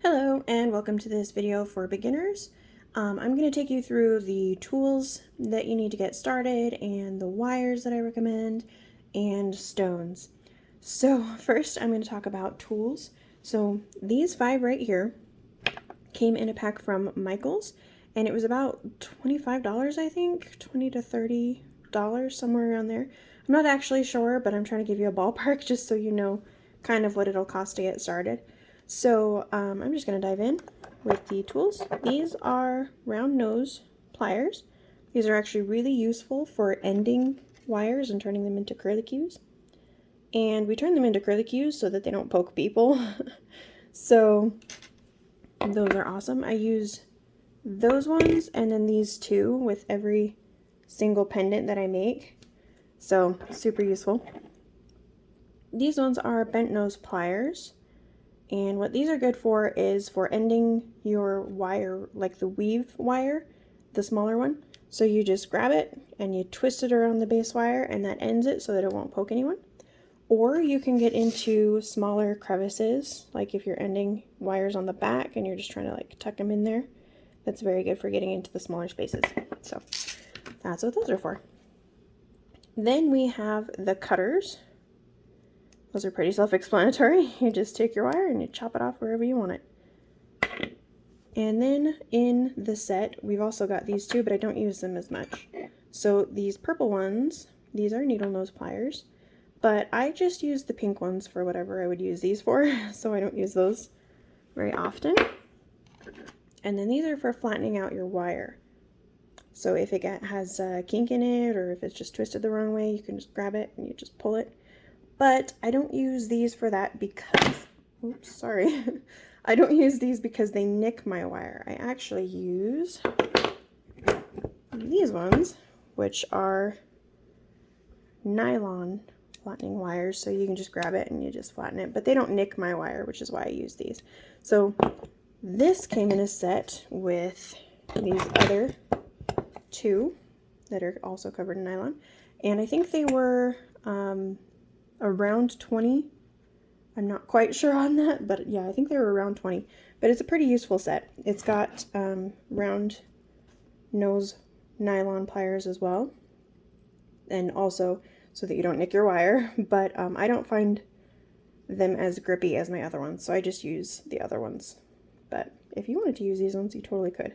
Hello and welcome to this video for beginners. I'm going to take you through the tools that you need to get started and the wires that I recommend and stones. So first I'm going to talk about tools. So these 5 right here came in a pack from Michaels and it was about $25 I think, $20 to $30, somewhere around there. I'm not actually sure, but I'm trying to give you a ballpark just so you know kind of what it'll cost to get started. So I'm just going to dive in with the tools. These are round nose pliers. These are actually really useful for ending wires and turning them into curlicues. And we turn them into curlicues so that they don't poke people. So those are awesome. I use those ones and then these two with every single pendant that I make. So super useful. These ones are bent nose pliers. And what these are good for is for ending your wire, like the weave wire, the smaller one. So you just grab it and you twist it around the base wire and that ends it so that it won't poke anyone. Or you can get into smaller crevices, like if you're ending wires on the back and you're just trying to like tuck them in there. That's very good for getting into the smaller spaces. So that's what those are for. Then we have the cutters. Those are pretty self-explanatory. You just take your wire and you chop it off wherever you want it. And then in the set, we've also got these two, but I don't use them as much. So these purple ones, these are needle nose pliers, but I just use the pink ones for whatever I would use these for, so I don't use those very often. And then these are for flattening out your wire. So if it has a kink in it, or if it's just twisted the wrong way, you can just grab it and you just pull it. But I don't use these for that because, oops, sorry. I don't use these because they nick my wire. I actually use these ones, which are nylon flattening wires. So you can just grab it and you just flatten it, but they don't nick my wire, which is why I use these. So this came in a set with these other two that are also covered in nylon. And I think they were, around 20. I'm not quite sure on that, but yeah, I think they were around 20. But it's a pretty useful set. It's got round nose nylon pliers as well, and also so that you don't nick your wire. But I don't find them as grippy as my other ones, so I just use the other ones. But if you wanted to use these ones, you totally could.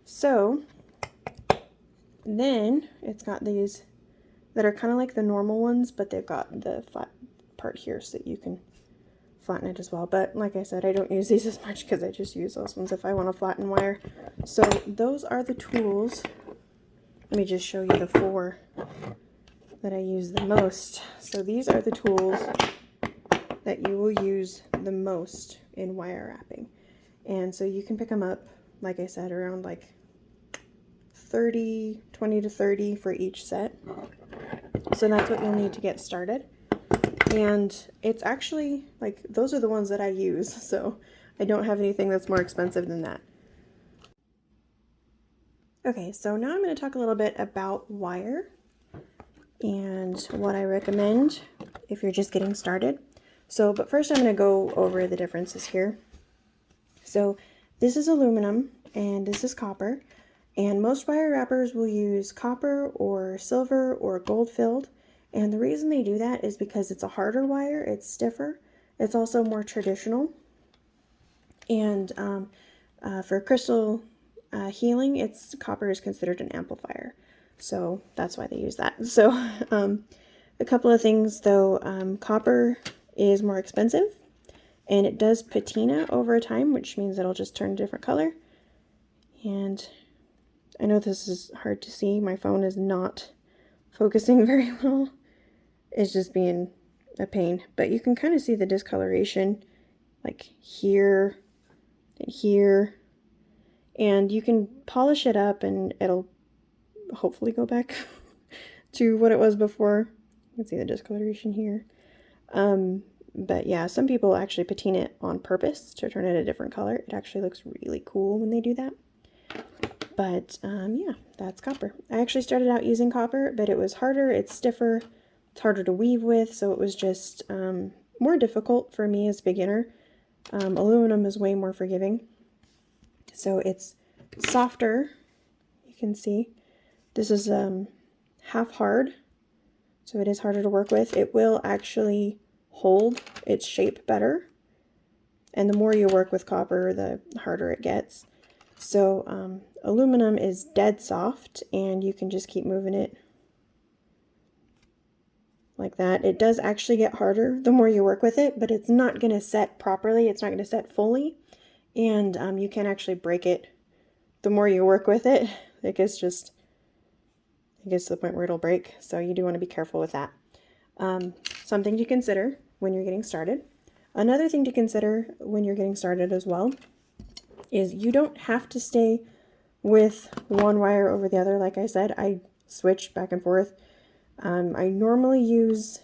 So then it's got these that are kind of like the normal ones, but they've got the flat part here so that you can flatten it as well. But like I said, I don't use these as much because I just use those ones if I want to flatten wire. So those are the tools. Let me just show you the 4 that I use the most. So these are the tools that you will use the most in wire wrapping. And so you can pick them up, like I said, around like 20 to 30 for each set. So that's what you'll need to get started. And it's actually, like, those are the ones that I use, so I don't have anything that's more expensive than that. Okay, so now I'm going to talk a little bit about wire and what I recommend if you're just getting started. So, but first I'm going to go over the differences here. So this is aluminum and this is copper. And most wire wrappers will use copper or silver or gold filled. And the reason they do that is because it's a harder wire, it's stiffer, it's also more traditional. And for crystal healing, copper is considered an amplifier. So that's why they use that. So a couple of things though, copper is more expensive and it does patina over time, which means it'll just turn a different color. And I know this is hard to see. My phone is not focusing very well. It's just being a pain. But you can kind of see the discoloration like here and here. And you can polish it up and it'll hopefully go back to what it was before. You can see the discoloration here. But yeah, some people actually patina it on purpose to turn it a different color. It actually looks really cool when they do that. But yeah, that's copper. I actually started out using copper, but it was harder, it's stiffer, it's harder to weave with, so it was just more difficult for me as a beginner Aluminum is way more forgiving. So it's softer, you can see. This is half hard, so it is harder to work with. It will actually hold its shape better. And the more you work with copper, the harder it gets. So aluminum is dead soft, and you can just keep moving it like that. It does actually get harder the more you work with it, but it's not going to set properly. It's not going to set fully, and you can actually break it the more you work with it. It gets to the point where it'll break, so you do want to be careful with that. Something to consider when you're getting started. Another thing to consider when you're getting started as well is you don't have to stay with one wire over the other. Like I said, I switch back and forth. I normally use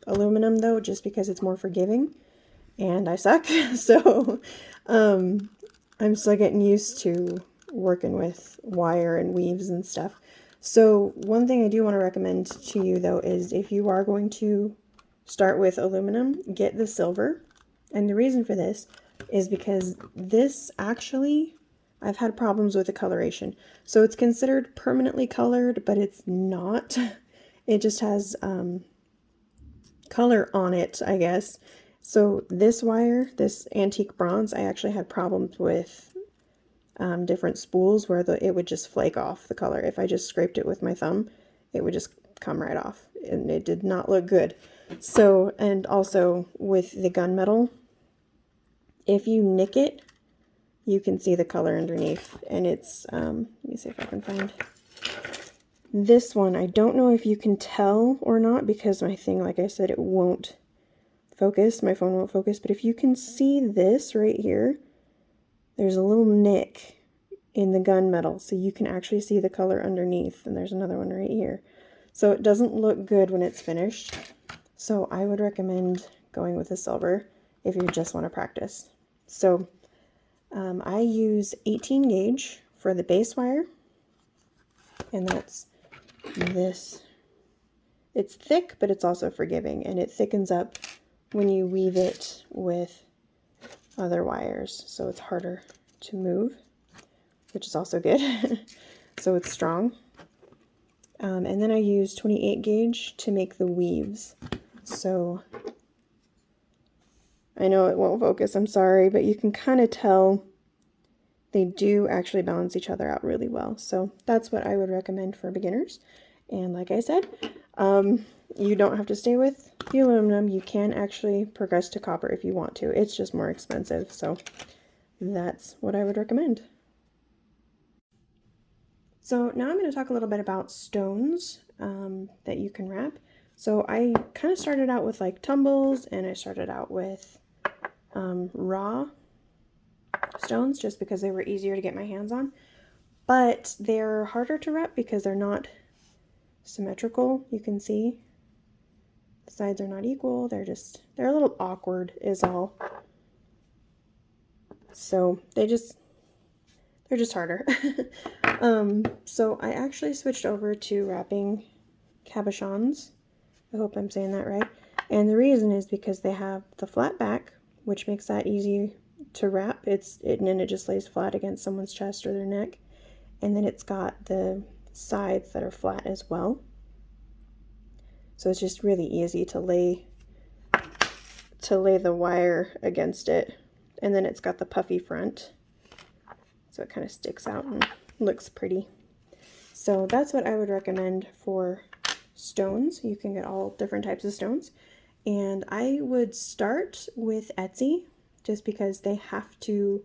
aluminum though, just because it's more forgiving, and I suck. So I'm still getting used to working with wire and weaves and stuff. So one thing I do want to recommend to you though is if you are going to start with aluminum, get the silver. And the reason for this is because this actually, I've had problems with the coloration. So it's considered permanently colored, but it's not. It just has color on it, I guess. So this wire, this antique bronze, I actually had problems with different spools where it would just flake off the color. If I just scraped it with my thumb, it would just come right off, and it did not look good. So, and also with the gunmetal, if you nick it, you can see the color underneath, and it's, let me see if I can find this one. I don't know if you can tell or not, because my thing, like I said, it won't focus, my phone won't focus, but if you can see this right here, there's a little nick in the gunmetal, so you can actually see the color underneath, and there's another one right here. So it doesn't look good when it's finished. So I would recommend going with a silver if you just want to practice. So I use 18 gauge for the base wire, and that's this. It's thick, but it's also forgiving, and it thickens up when you weave it with other wires, so it's harder to move, which is also good. So it's strong. And then I use 28 gauge to make the weaves. So I know it won't focus, I'm sorry, but you can kind of tell they do actually balance each other out really well. So that's what I would recommend for beginners. And like I said, you don't have to stay with the aluminum. You can actually progress to copper if you want to. It's just more expensive. So that's what I would recommend. So now I'm going to talk a little bit about stones that you can wrap. So I kind of started out with like tumbles, and I started out with raw stones just because they were easier to get my hands on. But they're harder to wrap because they're not symmetrical. You can see the sides are not equal. They're a little awkward is all. So they're just harder. So I actually switched over to wrapping cabochons. I hope I'm saying that right. And the reason is because they have the flat back, which makes that easy to wrap. And then it just lays flat against someone's chest or their neck. And then it's got the sides that are flat as well. So it's just really easy to lay the wire against it. And then it's got the puffy front, so it kind of sticks out and looks pretty. So that's what I would recommend for stones. You can get all different types of stones. And I would start with Etsy, just because they have to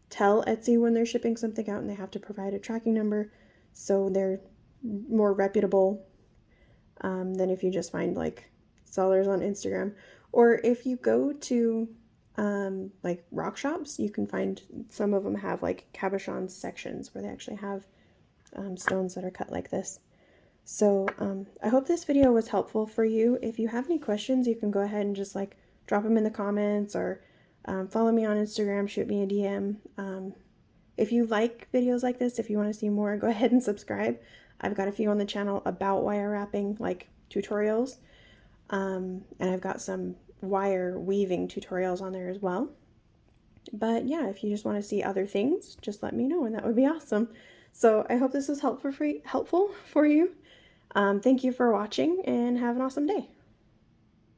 tell Etsy when they're shipping something out, and they have to provide a tracking number. So they're more reputable than if you just find like sellers on Instagram. Or if you go to like rock shops, you can find some of them have like cabochon sections where they actually have stones that are cut like this. So I hope this video was helpful for you. If you have any questions, you can go ahead and just like drop them in the comments, or follow me on Instagram, shoot me a DM. If you like videos like this, if you want to see more, go ahead and subscribe. I've got a few on the channel about wire wrapping, like tutorials. And I've got some wire weaving tutorials on there as well. But yeah, if you just want to see other things, just let me know and that would be awesome. So I hope this was helpful for you. Thank you for watching and have an awesome day.